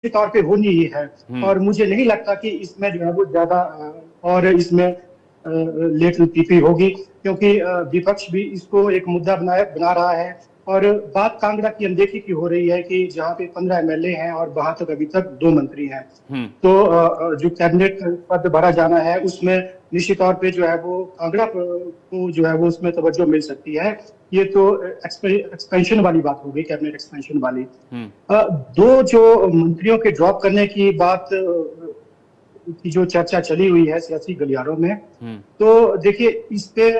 तौर पे होनी ही है। और मुझे नहीं लगता कि इसमें जो है वो ज्यादा और इसमें लेट लतीफी होगी, क्योंकि विपक्ष भी इसको एक मुद्दा बना रहा है। और बात कांगड़ा की अनदेखी की हो रही है कि जहाँ पे 15 एमएलए हैं और वहां तक अभी तक 2 मंत्री हैं। तो जो कैबिनेट पद भरा जाना है उसमें निश्चित तौर पे जो है वो कांगड़ा को जो है वो उसमें तवज्जो मिल सकती है। ये तो एक्सपेंशन वाली बात हो गई, कैबिनेट एक्सपेंशन वाली। दो जो मंत्रियों के ड्रॉप करने की बात की जो चर्चा चली हुई है सियासी गलियारों में, तो देखिए इस पे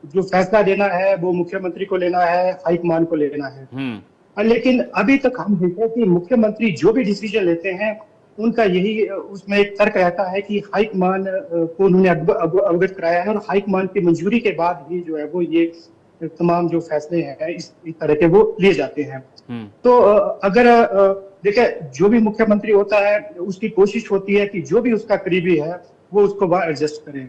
जो फैसला लेना है वो मुख्यमंत्री को लेना है, हाईकमान को लेना है। लेकिन अभी तक हम देखें कि मुख्यमंत्री जो भी डिसीजन लेते हैं उनका यही उसमें एक तर्क रहता है कि हाईकमान को उन्होंने अवगत कराया है और हाईकमान की मंजूरी के बाद ही जो है वो ये तमाम जो फैसले हैं इस तरह के वो लिए जाते हैं। तो अगर देखिए जो भी मुख्यमंत्री होता है उसकी कोशिश होती है कि जो भी उसका करीबी है वो उसको वहां एडजस्ट करे।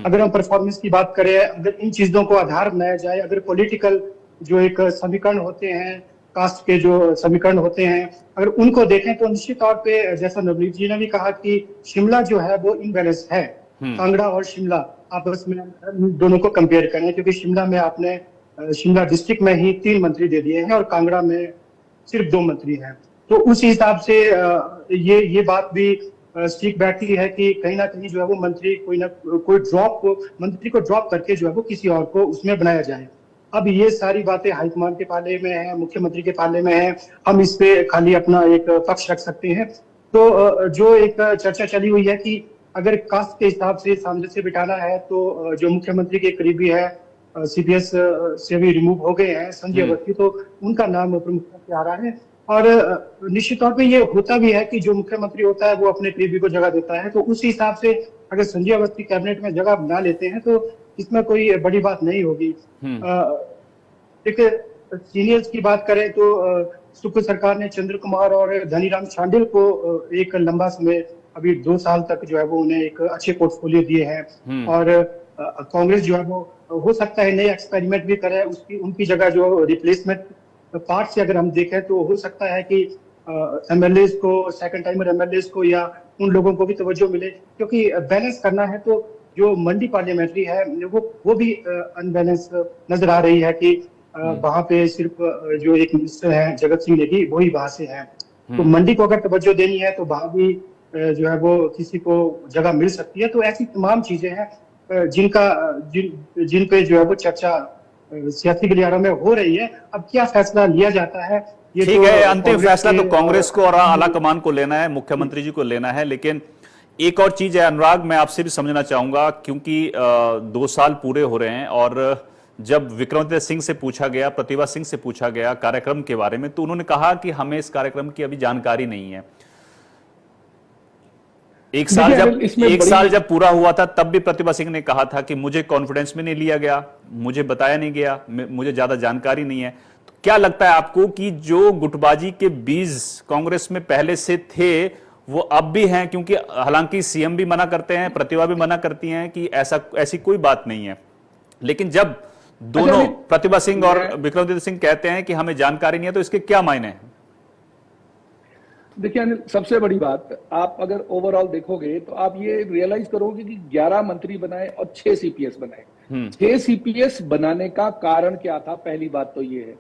अगर हम परफॉर्मेंस की बात करें, अगर इन चीजों को आधार बनाया जाए, अगर पॉलिटिकल जो एक समीकरण होते हैं, कास्ट के जो समीकरण होते हैं, अगर उनको देखें तो निश्चित तौर पे जैसा नवनीत जी ने भी कहा कि शिमला जो है वो इनबैलेंस है। कांगड़ा और शिमला आपस में दोनों को कंपेयर करें, क्योंकि शिमला में आपने शिमला डिस्ट्रिक्ट में ही 3 मंत्री दे दिए हैं और कांगड़ा में सिर्फ 2 मंत्री हैं। तो उस हिसाब से ये बात भी ठीक बैठती है कि कहीं ना कहीं जो है वो मंत्री मंत्री को ड्रॉप करके जो है वो किसी और को उसमें बनाया जाए। अब ये सारी बातें हाईकमान के पाले में है, मुख्यमंत्री के पाले में है, हम इस पे खाली अपना एक पक्ष रख सकते हैं। तो जो एक चर्चा चली हुई है कि अगर कास्ट के हिसाब से सामंजस्य बिठाना है तो जो मुख्यमंत्री के करीबी है सीपीएस से भी रिमूव हो गए हैं संजय अवस्थी, तो उनका नाम प्रमुखता से आ रहा है। और निश्चित तौर पे ये होता भी है कि जो मुख्यमंत्री होता है वो अपने करीबी को जगह देता है। तो उस हिसाब से अगर संजय अवस्थी कैबिनेट में जगह बना लेते हैं तो इसमें कोई बड़ी बात नहीं होगी। देखिए सीनियर्स की बात करें तो सुख सरकार ने चंद्र कुमार और धनीराम शांडिल को एक लंबा समय, अभी 2 साल तक जो है वो उन्हें एक अच्छे पोर्टफोलियो दिए हैं। और कांग्रेस जो है वो हो सकता है नए एक्सपेरिमेंट भी करे, उनकी जगह जो रिप्लेसमेंट पार्ट से अगर हम देखें तो हो सकता है कि एमएलए को, सेकंड टाइमर एमएलए को या उन लोगों को भी तवज्जो मिले, क्योंकि बैलेंस करना है। तो जो मंडी पार्लियामेंट्री है वो भी अनबैलेंस नजर आ रही है कि वहां पे सिर्फ जो एक मिनिस्टर है जगत सिंह नेगी वही वहां से है। तो मंडी को अगर तवज्जो देनी है तो वहां भी जो है वो किसी को जगह मिल सकती है। तो ऐसी तमाम चीजें हैं जिन पे जो है वो चर्चा सियासी गलियारों में हो रही है। अब क्या फैसला लिया जाता है ये ठीक है, अंतिम फैसला तो कांग्रेस को और आला कमान को लेना है, मुख्यमंत्री जी को लेना है। लेकिन एक और चीज है अनुराग, मैं आपसे भी समझना चाहूंगा, क्योंकि 2 साल पूरे हो रहे हैं और जब विक्रमादित्य सिंह से पूछा गया, प्रतिभा सिंह से पूछा गया कार्यक्रम के बारे में, तो उन्होंने कहा कि हमें इस कार्यक्रम की अभी जानकारी नहीं है। एक साल जब पूरा हुआ था तब भी प्रतिभा सिंह ने कहा था कि मुझे कॉन्फिडेंस में नहीं लिया गया, मुझे बताया नहीं गया, मुझे ज्यादा जानकारी नहीं है। तो क्या लगता है आपको कि जो गुटबाजी के बीज कांग्रेस में पहले से थे वो अब भी हैं? क्योंकि हालांकि सीएम भी मना करते हैं, प्रतिभा भी मना करती हैं कि ऐसी कोई बात नहीं है, लेकिन जब दोनों प्रतिभा सिंह और विक्रमादित्य सिंह कहते हैं कि हमें जानकारी नहीं है, तो इसके क्या मायने हैं? देखिए अनिल, सबसे बड़ी बात, आप अगर ओवरऑल देखोगे तो आप ये रियलाइज करोगे कि 11 मंत्री बनाए और 6 सीपीएस बनाए। 6 सीपीएस बनाने का कारण क्या था? पहली बात तो ये है